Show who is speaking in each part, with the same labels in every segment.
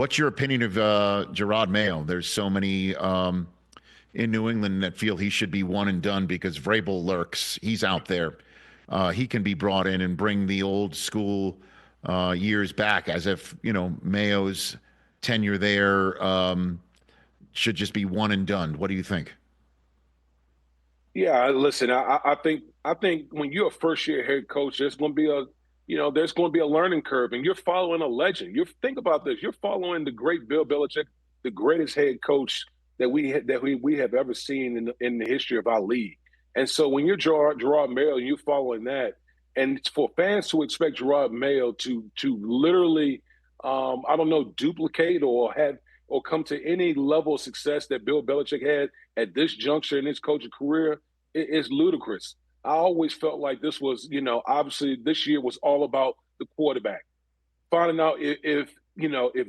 Speaker 1: What's your opinion of Jerod Mayo? There's so many in New England that feel he should be one and done because Vrabel lurks. He's out there. He can be brought in and bring the old school years back, as if Mayo's tenure there should just be one and done. What do you think?
Speaker 2: Yeah, listen, I think when you're a first year head coach, there's going to be a learning curve, and you're following a legend. You think about this: you're following the great Bill Belichick, the greatest head coach that we have ever seen in the history of our league. And so when you're Jerod Mayo, and you're following that, and for fans to expect Jerod Mayo to literally, I don't know, duplicate or come to any level of success that Bill Belichick had at this juncture in his coaching career is ludicrous. I always felt like this was, obviously this year was all about the quarterback. Finding out if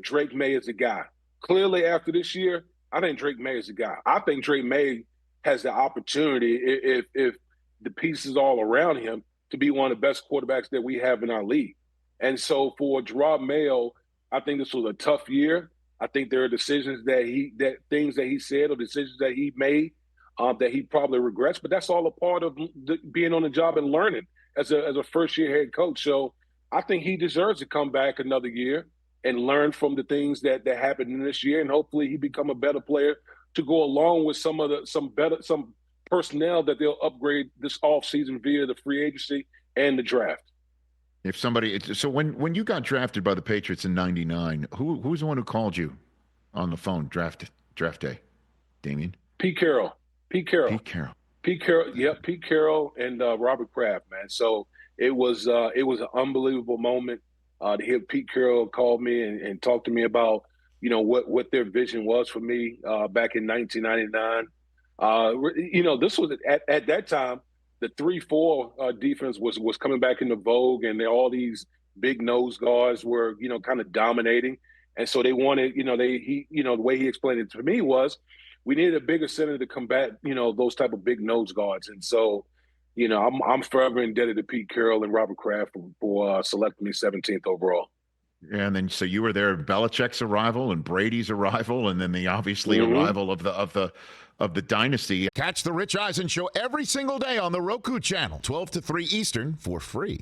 Speaker 2: Drake May is a guy. Clearly after this year, I think Drake May is a guy. I think Drake May has the opportunity, if the pieces all around him, to be one of the best quarterbacks that we have in our league. And so for Jerod Mayo, I think this was a tough year. I think there are decisions things that he said or decisions that he made that he probably regrets. But that's all a part of being on the job and learning as a first year head coach. So I think he deserves to come back another year and learn from the things that happened in this year, and hopefully he become a better player to go along with some personnel that they'll upgrade this offseason via the free agency and the draft.
Speaker 1: So when you got drafted by the Patriots in '99, who's the one who called you on the phone draft day? Damien?
Speaker 2: Pete Carroll.
Speaker 1: Pete Carroll.
Speaker 2: Yep, Pete Carroll and Robert Kraft, man. So it was an unbelievable moment to hear Pete Carroll call me and talk to me about what their vision was for me back in 1999. This was at that time. The 3-4 defense was coming back into vogue, and all these big nose guards were, kind of dominating. And so they wanted, the way he explained it to me was, we needed a bigger center to combat, those type of big nose guards. And so, I'm forever indebted to Pete Carroll and Robert Kraft for selecting me 17th overall.
Speaker 1: Yeah, and then so you were there, Belichick's arrival and Brady's arrival, and then the obviously arrival of the dynasty.
Speaker 3: Catch the Rich Eisen Show every single day on the Roku Channel, 12 to 3 Eastern, for free.